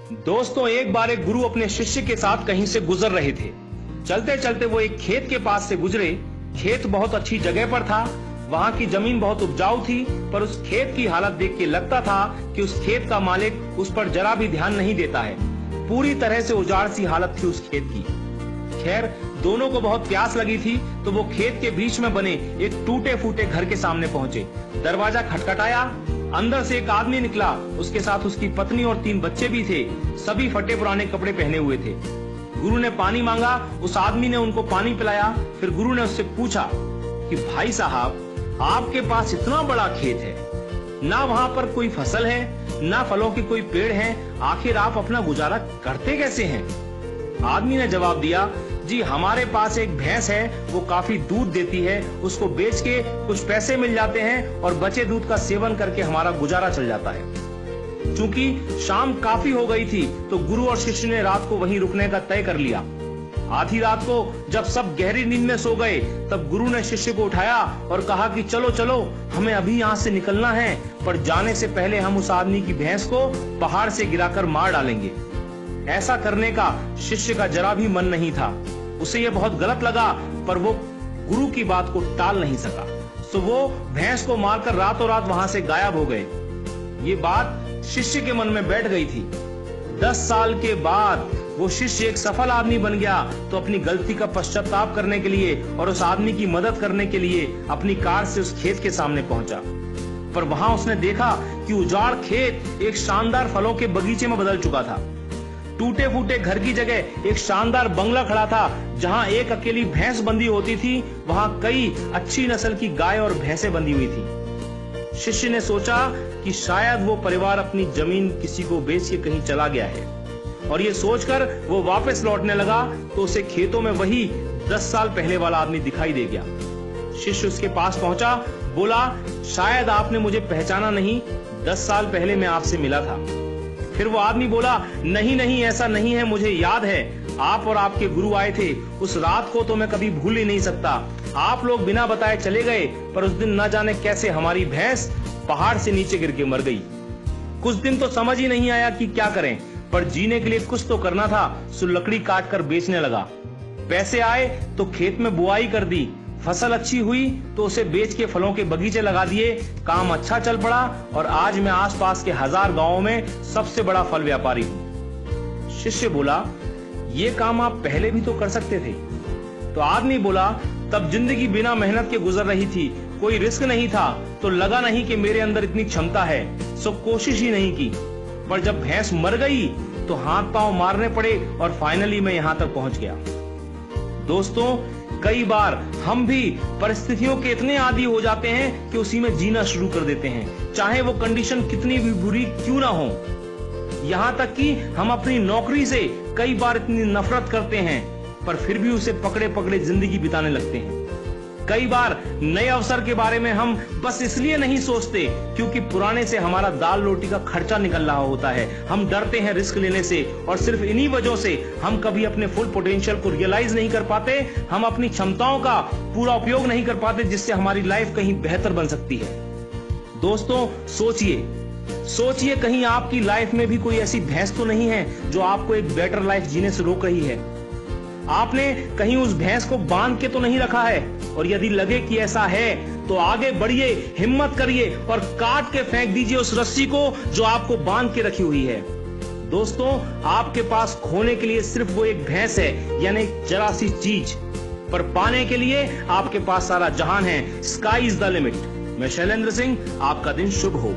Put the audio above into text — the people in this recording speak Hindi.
दोस्तों, एक बार एक गुरु अपने शिष्य के साथ कहीं से गुजर रहे थे। चलते चलते वो एक खेत के पास से गुजरे। खेत बहुत अच्छी जगह पर था। वहां की जमीन बहुत उपजाऊ थी, पर उस खेत की हालत देख के लगता था कि उस खेत का मालिक उस पर जरा भी ध्यान नहीं देता है। पूरी तरह से उजाड़ सी हालत थी उस खेत की। खैर, दोनों को बहुत प्यास लगी थी, तो वो खेत के बीच में बने एक टूटे फूटे घर के सामने पहुंचे। दरवाजा खटखटाया। अंदर से एक आदमी निकला। उसके साथ उसकी पत्नी और 3 बच्चे भी थे। सभी फटे पुराने कपड़े पहने हुए थे। गुरु ने पानी मांगा। उस आदमी ने उनको पानी पिलाया। फिर गुरु ने उससे पूछा कि भाई साहब, आपके पास इतना बड़ा खेत है, ना वहाँ पर कोई फसल है, ना फलों के कोई पेड़ हैं, आखिर आप अपना गुजारा करते कैसे हैं? आदमी ने जवाब दिया, जी हमारे पास एक भैंस है, वो काफी दूध देती है, उसको बेच के कुछ पैसे मिल जाते हैं और बचे दूध का सेवन करके हमारा गुजारा चल जाता है। चूंकि शाम काफी हो गई थी, तो गुरु और शिष्य ने रात को वहीं रुकने का तय कर लिया। आधी रात को जब सब गहरी नींद में सो गए, तब गुरु ने शिष्य को उठाया और कहा कि चलो चलो, हमें अभी यहाँ से निकलना है, पर जाने से पहले हम उस आदमी की भैंस को पहाड़ से गिराकर मार डालेंगे। ऐसा करने का शिष्य का जरा भी मन नहीं था। उसे यह बहुत गलत लगा, पर वो गुरु की बात को टाल नहीं सका। तो वो भैंस को मारकर रातों रात वहां से गायब हो गए। ये बात शिष्य के मन में बैठ गई थी। 10 साल के बाद वो शिष्य एक सफल आदमी बन गया, तो अपनी गलती का पश्चाताप करने के लिए और उस आदमी की मदद करने के लिए अपनी कार से उस खेत के सामने पहुंचा। पर वहां उसने देखा कि उजाड़ खेत एक शानदार फलों के बगीचे में बदल चुका था। टूटे फूटे घर की जगह एक शानदार बंगला खड़ा था। जहां एक अकेली भैंस बंधी होती थी, वहां कई अच्छी नस्ल की गाय और भैंसें बंधी हुई थी। शिष्य ने सोचा कि शायद वो परिवार अपनी जमीन किसी को बेच के कहीं चला गया है, और ये सोचकर वो वापस लौटने लगा, तो उसे खेतों में वही 10 साल पहले वाला आदमी दिखाई दे गया। शिष्य उसके पास पहुंचा, बोला, शायद आपने मुझे पहचाना नहीं, 10 साल पहले मैं आपसे मिला था। फिर वो आदमी बोला, नहीं नहीं, ऐसा नहीं है, मुझे याद है, आप और आपके गुरु आए थे। उस रात को तो मैं कभी भूल ही नहीं सकता। आप लोग बिना बताए चले गए, पर उस दिन न जाने कैसे हमारी भैंस पहाड़ से नीचे गिर के मर गई। कुछ दिन तो समझ ही नहीं आया कि क्या करें, पर जीने के लिए कुछ तो करना था, सो लकड़ी काट कर बेचने लगा। पैसे आए तो खेत में बुआई कर दी। फसल अच्छी हुई तो उसे बेच के फलों के बगीचे लगा दिए। काम अच्छा चल पड़ा और आज मैं आसपास के 1000 गांवों में सबसे बड़ा फल व्यापारी हूँ। शिष्य बोला, ये काम आप पहले भी तो कर सकते थे। तो आदमी बोला, तब जिंदगी बिना मेहनत के गुजर रही थी, कोई रिस्क नहीं था, तो लगा नहीं कि मेरे अंदर इतनी क्षमता है, सो कोशिश ही नहीं की। पर जब भैंस मर गई तो हाथ पांव मारने पड़े और फाइनली मैं यहाँ तक पहुंच गया। दोस्तों, कई बार हम भी परिस्थितियों के इतने आदी हो जाते हैं कि उसी में जीना शुरू कर देते हैं, चाहे वो कंडीशन कितनी भी बुरी क्यों ना हो। यहाँ तक कि हम अपनी नौकरी से कई बार इतनी नफरत करते हैं, पर फिर भी उसे पकड़े पकड़े जिंदगी बिताने लगते हैं। कई बार नए अवसर के बारे में हम बस इसलिए नहीं सोचते क्योंकि पुराने से हमारा दाल रोटी का खर्चा निकल रहा होता है। हम डरते हैं रिस्क लेने से, और सिर्फ इन्हीं वजहों से हम कभी अपने फुल पोटेंशियल को रियलाइज नहीं कर पाते। हम अपनी क्षमताओं का पूरा उपयोग नहीं कर पाते, जिससे हमारी लाइफ कहीं बेहतर बन सकती है। दोस्तों, सोचिए कहीं आपकी लाइफ में भी कोई ऐसी भैंस तो नहीं है जो आपको एक बेटर लाइफ जीने से रोक रही है। आपने कहीं उस भैंस को बांध के तो नहीं रखा है, और यदि लगे कि ऐसा है तो आगे बढ़िए, हिम्मत करिए और काट के फेंक दीजिए उस रस्सी को जो आपको बांध के रखी हुई है। दोस्तों, आपके पास खोने के लिए सिर्फ वो एक भैंस है, यानी जरा सी चीज, पर पाने के लिए आपके पास सारा जहान है। Sky is the limit. मैं शैलेंद्र सिंह, आपका दिन शुभ हो।